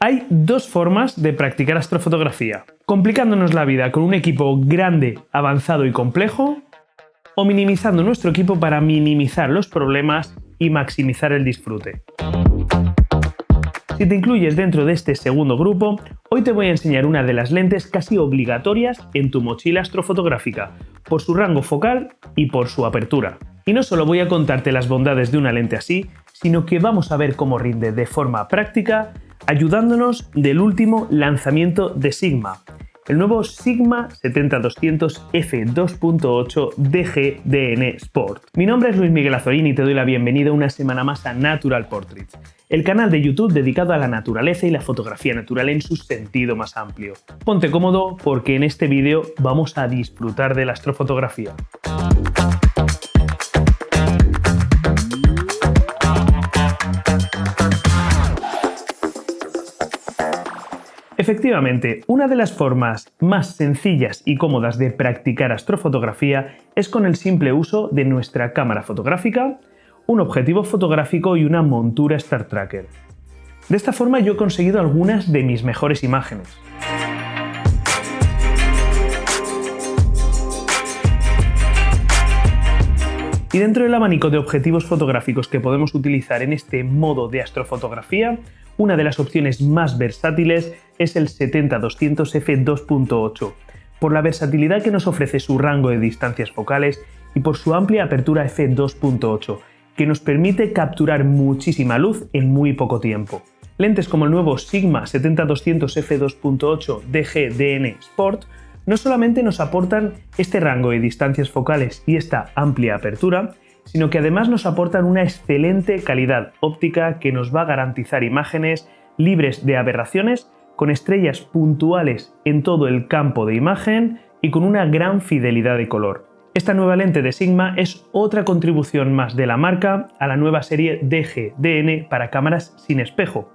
Hay dos formas de practicar astrofotografía: complicándonos la vida con un equipo grande, avanzado y complejo, o minimizando nuestro equipo para minimizar los problemas y maximizar el disfrute. Si te incluyes dentro de este segundo grupo, hoy te voy a enseñar una de las lentes casi obligatorias en tu mochila astrofotográfica, por su rango focal y por su apertura. Y no solo voy a contarte las bondades de una lente así, sino que vamos a ver cómo rinde de forma práctica, ayudándonos del último lanzamiento de Sigma, el nuevo Sigma 70-200 f2.8 DG-DN Sport. Mi nombre es Luis Miguel Azorín y te doy la bienvenida una semana más a Natural Portraits, el canal de YouTube dedicado a la naturaleza y la fotografía natural en su sentido más amplio. Ponte cómodo porque en este vídeo vamos a disfrutar de la astrofotografía. Efectivamente, una de las formas más sencillas y cómodas de practicar astrofotografía es con el simple uso de nuestra cámara fotográfica, un objetivo fotográfico y una montura Star Tracker. De esta forma yo he conseguido algunas de mis mejores imágenes. Y dentro del abanico de objetivos fotográficos que podemos utilizar en este modo de astrofotografía, una de las opciones más versátiles es el 70-200 f2.8, por la versatilidad que nos ofrece su rango de distancias focales y por su amplia apertura f2.8, que nos permite capturar muchísima luz en muy poco tiempo. Lentes como el nuevo Sigma 70-200 f2.8 DG-DN Sport no solamente nos aportan este rango de distancias focales y esta amplia apertura, sino que además nos aportan una excelente calidad óptica que nos va a garantizar imágenes libres de aberraciones, con estrellas puntuales en todo el campo de imagen y con una gran fidelidad de color. Esta nueva lente de Sigma es otra contribución más de la marca a la nueva serie DG-DN para cámaras sin espejo,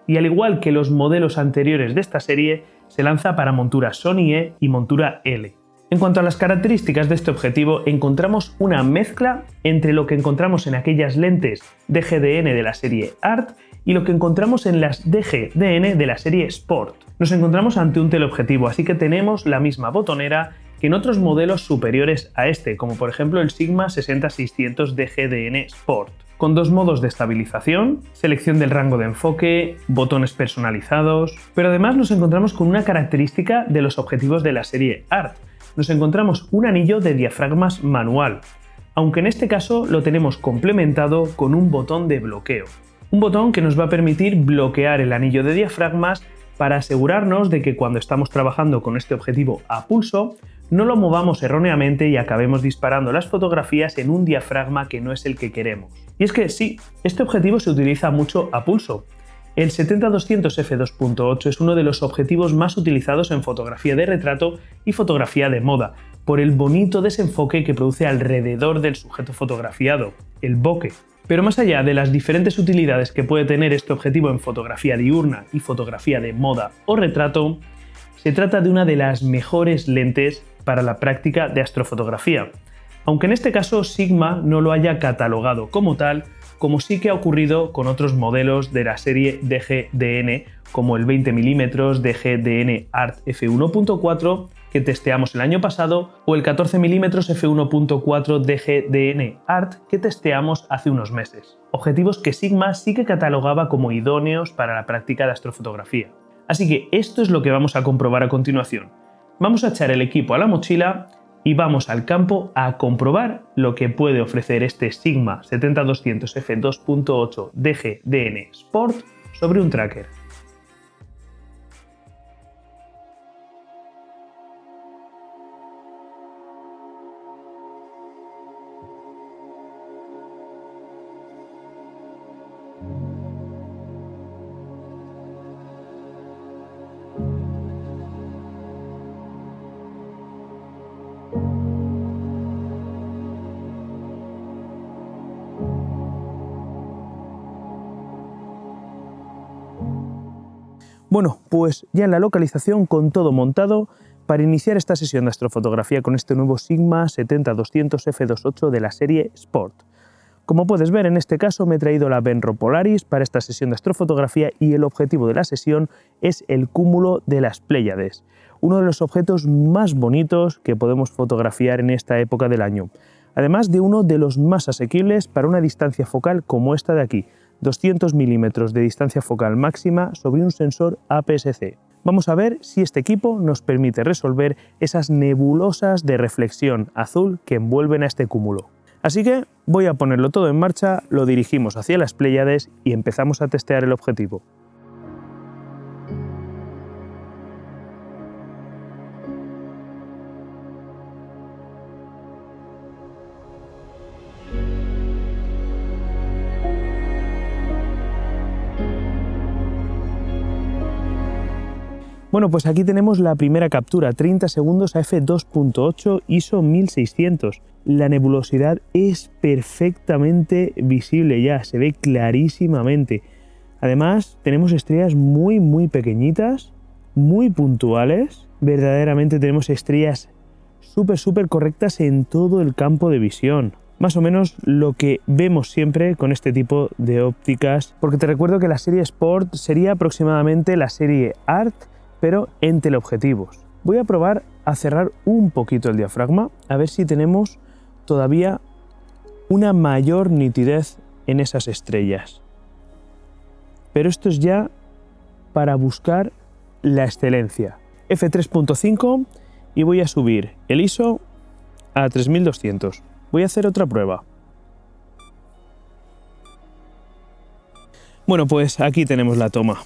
y al igual que los modelos anteriores de esta serie, se lanza para montura Sony E y montura L. En cuanto a las características de este objetivo, encontramos una mezcla entre lo que encontramos en aquellas lentes DG-DN de la serie Art y lo que encontramos en las DG-DN de la serie Sport. Nos encontramos ante un teleobjetivo, así que tenemos la misma botonera que en otros modelos superiores a este, como por ejemplo el Sigma 60-600 DG-DN Sport, con dos modos de estabilización, selección del rango de enfoque, botones personalizados, pero además nos encontramos con una característica de los objetivos de la serie Art. Nos encontramos un anillo de diafragmas manual, aunque en este caso lo tenemos complementado con un botón de bloqueo. Un botón que nos va a permitir bloquear el anillo de diafragmas para asegurarnos de que cuando estamos trabajando con este objetivo a pulso, no lo movamos erróneamente y acabemos disparando las fotografías en un diafragma que no es el que queremos. Y es que sí, este objetivo se utiliza mucho a pulso. El 70-200 f2.8 es uno de los objetivos más utilizados en fotografía de retrato y fotografía de moda, por el bonito desenfoque que produce alrededor del sujeto fotografiado, el bokeh. Pero más allá de las diferentes utilidades que puede tener este objetivo en fotografía diurna y fotografía de moda o retrato, se trata de una de las mejores lentes para la práctica de astrofotografía, aunque en este caso Sigma no lo haya catalogado como tal, como sí que ha ocurrido con otros modelos de la serie DG-DN, como el 20 mm DG-DN Art f1.4 que testeamos el año pasado, o el 14 mm f1.4 DG-DN Art que testeamos hace unos meses. Objetivos que Sigma sí que catalogaba como idóneos para la práctica de astrofotografía. Así que esto es lo que vamos a comprobar a continuación. Vamos a echar el equipo a la mochila y vamos al campo a comprobar lo que puede ofrecer este Sigma 70-200 f2.8 DG-DN Sport sobre un tracker. Bueno, pues ya en la localización con todo montado para iniciar esta sesión de astrofotografía con este nuevo Sigma 70-200 f2.8 de la serie Sport. Como puedes ver, en este caso me he traído la Benro Polaris para esta sesión de astrofotografía y el objetivo de la sesión es el cúmulo de las Pléyades, uno de los objetos más bonitos que podemos fotografiar en esta época del año, además de uno de los más asequibles para una distancia focal como esta de aquí, 200 milímetros de distancia focal máxima sobre un sensor APS-C. Vamos a ver si este equipo nos permite resolver esas nebulosas de reflexión azul que envuelven a este cúmulo. Así que voy a ponerlo todo en marcha, lo dirigimos hacia las Pléyades y empezamos a testear el objetivo. Bueno, pues aquí tenemos la primera captura, 30 segundos a f2.8 ISO 1600. La nebulosidad es perfectamente visible ya, se ve clarísimamente. Además, tenemos estrellas muy pequeñitas, muy puntuales. Verdaderamente tenemos estrellas súper correctas en todo el campo de visión. Más o menos lo que vemos siempre con este tipo de ópticas, porque te recuerdo que la serie Sport sería aproximadamente la serie Art, pero en teleobjetivos. Voy a probar a cerrar un poquito el diafragma, a ver si tenemos todavía una mayor nitidez en esas estrellas. Pero esto es ya para buscar la excelencia. F3.5 y voy a subir el ISO a 3200. Voy a hacer otra prueba. Bueno, pues aquí tenemos la toma.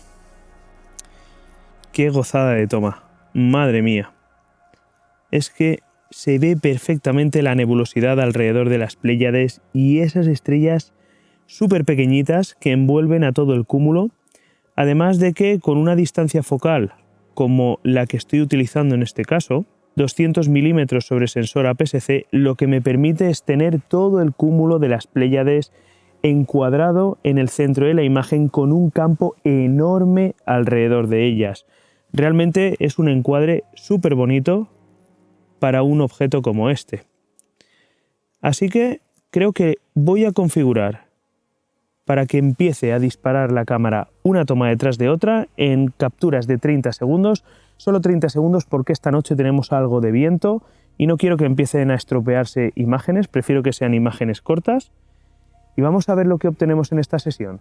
¡Qué gozada de toma! ¡Madre mía! Es que se ve perfectamente la nebulosidad alrededor de las Pléyades y esas estrellas súper pequeñitas que envuelven a todo el cúmulo, además de que con una distancia focal como la que estoy utilizando en este caso, 200 milímetros sobre sensor APS-C, lo que me permite es tener todo el cúmulo de las Pléyades encuadrado en el centro de la imagen con un campo enorme alrededor de ellas. Realmente es un encuadre súper bonito para un objeto como este. Así que creo que voy a configurar para que empiece a disparar la cámara una toma detrás de otra en capturas de 30 segundos, solo 30 segundos porque esta noche tenemos algo de viento y no quiero que empiecen a estropearse imágenes, prefiero que sean imágenes cortas y vamos a ver lo que obtenemos en esta sesión.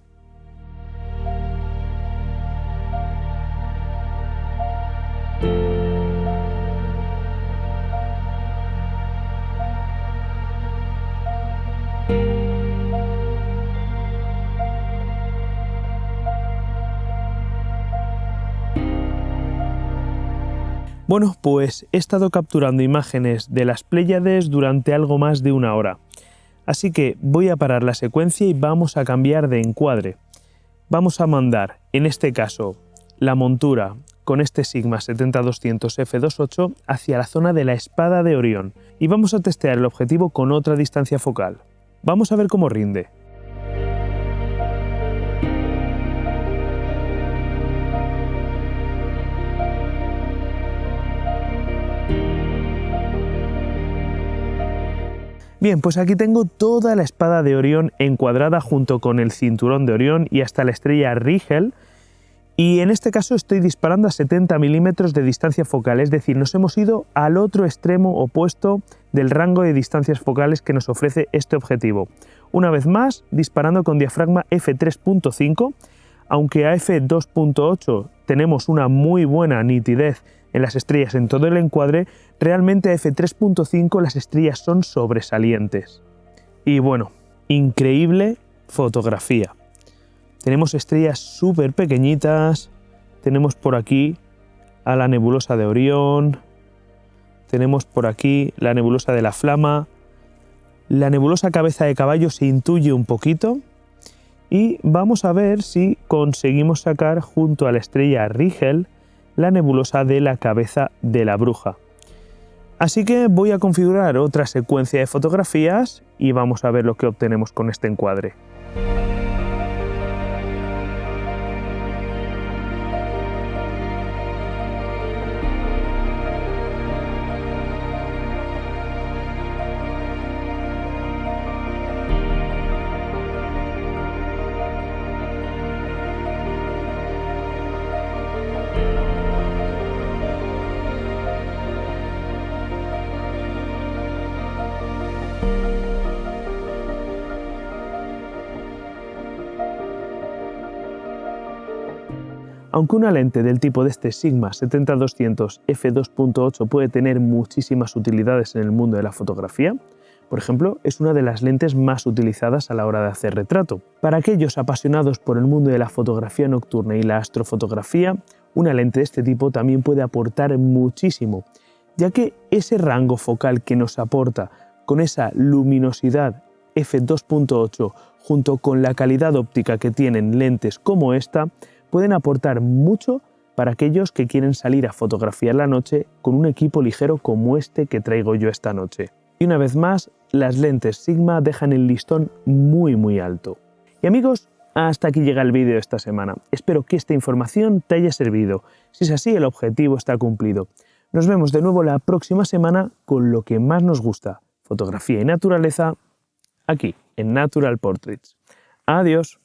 Bueno, pues he estado capturando imágenes de las Pléyades durante algo más de una hora. Así que voy a parar la secuencia y vamos a cambiar de encuadre. Vamos a mandar, en este caso, la montura con este Sigma 70-200 f2.8 hacia la zona de la espada de Orión y vamos a testear el objetivo con otra distancia focal. Vamos a ver cómo rinde. Bien, pues aquí tengo toda la espada de Orión encuadrada junto con el cinturón de Orión y hasta la estrella Rigel. Y en este caso estoy disparando a 70 milímetros de distancia focal, es decir, nos hemos ido al otro extremo opuesto del rango de distancias focales que nos ofrece este objetivo. Una vez más, disparando con diafragma f3.5, aunque a f2.8 tenemos una muy buena nitidez en las estrellas en todo el encuadre, realmente a f3.5 las estrellas son sobresalientes. Y bueno, increíble fotografía. Tenemos estrellas súper pequeñitas, tenemos por aquí a la nebulosa de Orión, tenemos por aquí la nebulosa de la Flama, la nebulosa cabeza de caballo se intuye un poquito y vamos a ver si conseguimos sacar junto a la estrella Rigel la nebulosa de la cabeza de la bruja. Así que voy a configurar otra secuencia de fotografías y vamos a ver lo que obtenemos con este encuadre. Aunque una lente del tipo de este Sigma 70-200 f2.8 puede tener muchísimas utilidades en el mundo de la fotografía, por ejemplo, es una de las lentes más utilizadas a la hora de hacer retrato. Para aquellos apasionados por el mundo de la fotografía nocturna y la astrofotografía, una lente de este tipo también puede aportar muchísimo, ya que ese rango focal que nos aporta con esa luminosidad f2.8 junto con la calidad óptica que tienen lentes como esta, pueden aportar mucho para aquellos que quieren salir a fotografiar la noche con un equipo ligero como este que traigo yo esta noche. Y una vez más, las lentes Sigma dejan el listón muy alto. Y amigos, hasta aquí llega el vídeo de esta semana. Espero que esta información te haya servido. Si es así, el objetivo está cumplido. Nos vemos de nuevo la próxima semana con lo que más nos gusta, fotografía y naturaleza, aquí en Natural Portraits. Adiós.